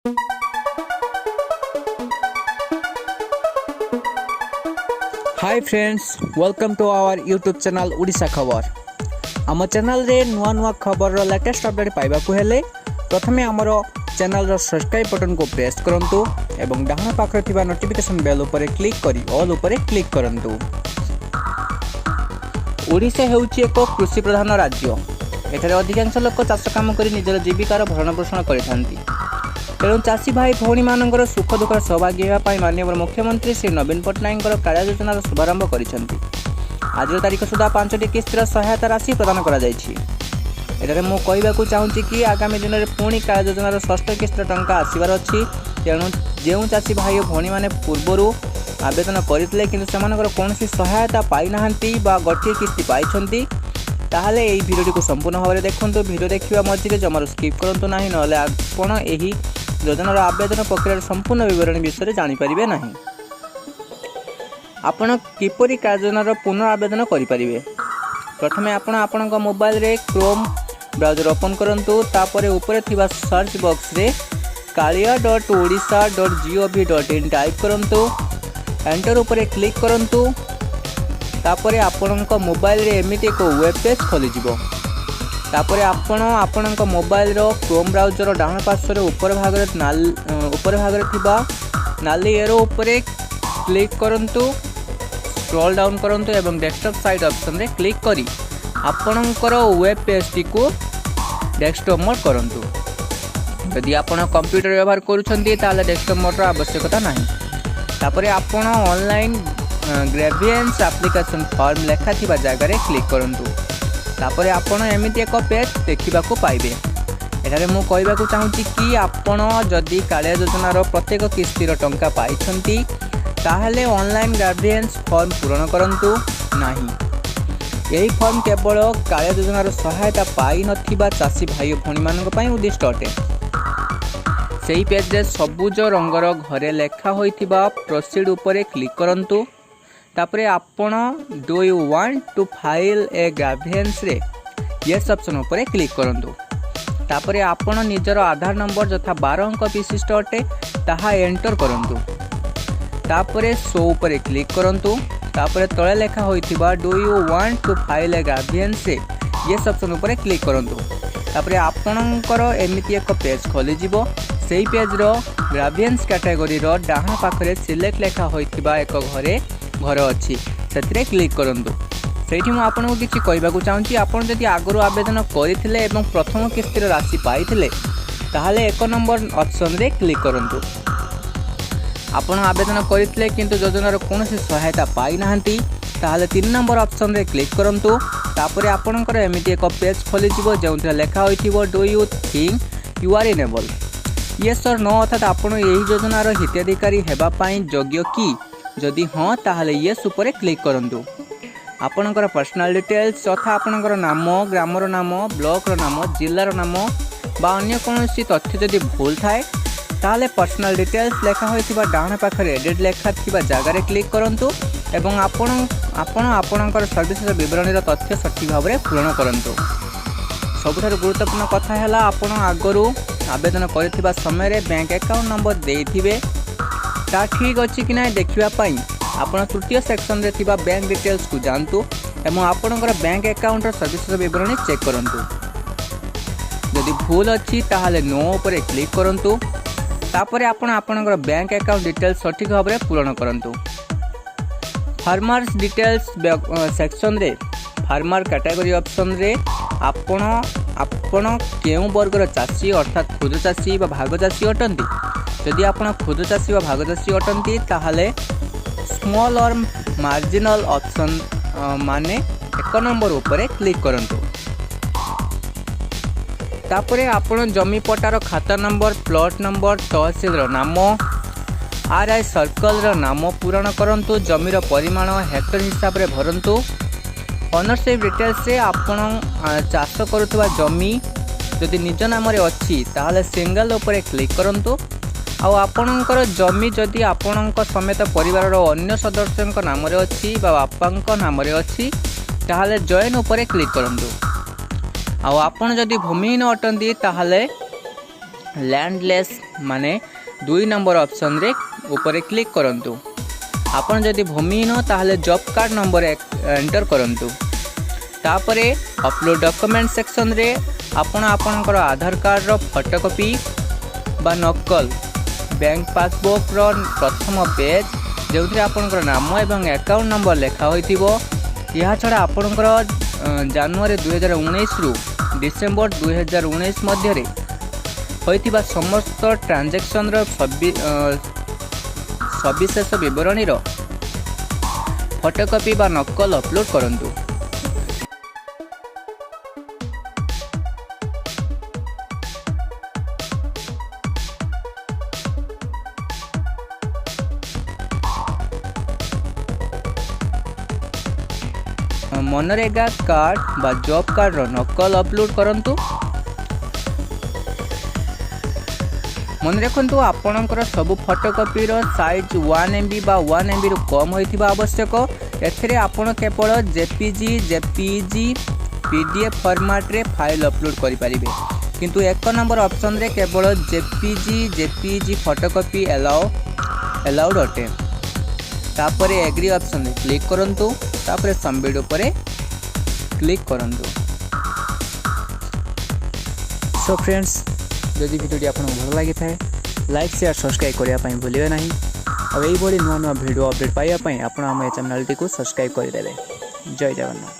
Hi friends, welcome to our YouTube channel Odisha Khabar. आम channel रे नुआ नुआ खबर लेटेस्ट अपडेट पाइबाकु हेले प्रथमे आमर चैनल रो सब्सक्राइब बटन को प्रेस करंतु एवं डाहाण पाखरे थिबा नोटिफिकेशन बेल उपरे क्लिक करी ऑल उपरे क्लिक करंतु। ओडिशा हेउची एक कृषि प्रधान राज्य। एठारे अधिकांश लोक चाष काम करी निजर जीविकार भरण पोषण करिथांती। तेणु चाषी भाई भौणी मानकर सुख दुख सहभागी होगापी माननीय मुख्यमंत्री श्री नवीन पट्टनायक कार्य योजनार शुभारंभ करिसेंती। आज तारीख सुधा 5टी किस्तिर सहायता राशि प्रदान करा जायछि। एठारे मु कहबाकू चाहूँगी कि आगामी दिन में पुणी कार्य योजनार 6ठ किस्तिर टंका आसबार अच्छी। तेणु जो चाषी भाई भौणी मैंने पूर्वर आवेदन करते किंतु सेमानकर कौनसी सहायता पाई नाहांती बा गोटे किस्ती पाइछंती ताहले एही भिडियोटी को संपूर्ण भाव में देखंतु। भिडियो देखिबा मझिरे जमार स्किप करंतु नाही, नले आपण एही योजनार आवेदन प्रक्रियार संपूर्ण विवरण विषय जानि परिबे नाही। आपण किपरि कार्य योजनार पुनः आवेदन करि परिबे। प्रथमे आपण आपनका मोबाइल रे क्रोम ब्राउजर ओपन करंतु। तापरे ऊपर थिबा सर्च बॉक्स रे kalia.odisha.gov.in टाइप करंतु। एंटर ऊपर क्लिक करंतु। तापरे आपनका मोबाइल रे एमिति एक वेब पेज खोली जिवो। तापरे आपनका मोबाइल रो क्रोम ब्राउजर डाहाण पार्श्व रे ऊपर भाग रे थिबा नाली एरो ऊपर क्लिक करंतु। स्क्रॉल डाउन करंतु एवं डेस्कटॉप साइड ऑप्शन रे क्लिक करी आपनकर वेब पेज टी को डेस्कटॉप मोड करंतु। यदि आपण कंप्यूटर व्यवहार करूछंती ताले डेस्कटॉप मोड रो आवश्यकता नाही। तापरे आपण ऑनलाइन ग्रेविएंस एप्लिकेशन फॉर्म लेखा थिबा जगह रे क्लिक करंतु। तापरे आपण एमिति एक पेज देखिबाकू पाइबे। एठारे मु कहबाकू चाहूँगी कि आपण जदि कार्य योजनार प्रत्येक किस्तिर टंका पाइछंती ताहले ऑनलाइन ग्रेविएंस फॉर्म पूरण करंतु नाही। यही फॉर्म केवल कार्य योजनार सहायता पाई नथिबा चाषी भाई भौणी मानक पई उद्दिष्ट अटे। सेही पेज रे सबुज रंगर घरे लेखा होइथिबा प्रोसीड उपरे क्लिक करंतु। तापरे आपण do you want to file a grievance रे यस ऑप्शन उपरे क्लिक करंतु। तापरे आपण निजर आधार नंबर जथा 12 अंक विशिष्ट अटे ताहा एंटर करंतु। तापरे शो उपरे क्लिक करंतु। तापरे तळे लेखा होइथिबा do you want to file a grievance रे यस ऑप्शन उपरे क्लिक करंतु। तापरे आपणकर एमिति एक पेज खोली जिवो। सेही पेज रो ग्रेविएंस कैटेगरी रो डाहाण पाखरे सिलेक्ट लेखा होइथिबा एक घर अच्छी से क्लिक करंतु। सेठी मु आपन को किछि कहबाकू चाहूँगी, आपन जदि आगरु आवेदन करथिले एवं प्रथम किस्तिर राशि पाइथिले ताहले 1 नंबर ऑप्शन रे क्लिक करंतु। आपन आवेदन करथिले किंतु योजनार कोनोसी सहायता पाई नाहंती ताहले 3 नंबर ऑप्शन रे क्लिक करंतु। तापरे आपनकर एमिति एक पेज खोली जिवो जेउथि लेखा होइथिबो do you think you are enable yes or no, अर्थात आपन एही योजनार हिताधिकारी हेबा पई योग्य कि जदि हाँ ताहले येस उपरे क्लिक करंतु। आपनकर पर्सनल डिटेल्स तथा आपनकर नाम, ग्रामर नाम, ब्लॉक नाम, जिल्लार नाम बा अन्य कोनोसी तथ्य जदि भूल थाए ताहले पर्सनल डिटेल्स लेखा होइथिबा डाहाण पाखरे एडिट लेखा थिबा जगह रे क्लिक करंतु एवं आपनकर सर्विस विवरणीर तथ्य सठिक भाव में पूरण करंतु। सबुठारु गुरुत्वपूर्ण कथा हैला आपण आगरु आवेदन करथिबा समय रे बैंक अकाउंट नंबर देथिबे ता ठीक अच्छी कि ना देखिबा पई आपण तृतीय सेक्शन रे थिबा बैंक डिटेल्स को जानतु एवं आपणकर बैंक अकाउंट सर्विस विवरणी चेक करंतु। यदि भूल अच्छी ताहले नो ऊपर क्लिक करंतु। तापरे आपणकर बैंक अकाउंट डिटेल्स सठिक भाव में पूरण करंतु। फार्मर्स डिटेल्स सेक्शन रे फार्मर कैटेगरी ऑप्शन रे आपण केउ वर्गर चाषी अर्थात क्षुद्र चाषी बा भाग चाषी अटंती। यदि आपण क्षुद्र चाषी व भाग चाषी अटंती ताहले स्मॉल और मार्जिनल ऑप्शन माने 1 नंबर उपरे क्लिक करंतु। तापरे आपण जमी पट्टार खाता नंबर, प्लॉट नंबर, तहसील नाम, आरआई सर्कल नाम पूरण करंतु। जमीर परिमाण हेक्टर हिसाब रे भरंतु। ओनरशिप डिटेल्स रे आपण चाष करुवा जमी जदि निज नाम रे अच्छी ताहले सिंगल उपरे क्लिक करंतु। आउ आपणकर जमी जदि आपणक समेत परिवार अन्य सदस्यों नाम रे अच्छी बा बापांक नाम रे अच्छी ताहले जॉइन उपरे क्लिक करंतु। आउ आपण जदि भूमिहीन अटंती ताहले लैंडलेस माने 2 नंबर ऑप्शन रे ऊपर क्लिक करंतु। आपण जदि भूमिहीन ताहले जॉब कार्ड नंबर एंटर करंतु। तापरे अपलोड डॉक्यूमेंट सेक्शन रे आपण आपनकर आधार कार्ड रो फोटोकॉपी बा नकल, बैंक पासबुक रो प्रथम पेज जो आपनकर नाम एवं अकाउंट नंबर लिखा होइतिबो। यह छड़ा आपनकर जनवरी 2019 रु डिसेंबर 2019 मध्य रे होइतिबा समस्त ट्रांजैक्शन रो सविशेष विवरणी रो फोटोकॉपी बा नकल अपलोड करंतु। मनरेगा कार्ड बा जॉब कार्ड रो नकल अपलोड करंतु। मन रखु आपणकर सब फोटोकॉपी रो साइज 1 MB बा 1 MB रु कम होइथिबा आवश्यक। एथिरे आपण केवल जेपीजी पीडीएफ फॉर्मेट रे फाइल अपलोड करि परिबे, किंतु 1 नंबर ऑप्शन रे केवल जेपीजी फोटोकॉपी अलाउड अटे। तापरे एग्री ऑप्शन रे क्लिक करंतु। तापरे सबमिट ऊपर क्लिक करंतु। सो फ्रेंड्स, जदि भिडियोटी आपको भल लगी थाए लाइक शेयर सब्सक्राइब करने भूलिए ना। और यही नुआ नुआ भिडियो अपडेट पाइबा आप चैनल टी सब्सक्राइब करदे। जय जगन्नाथ।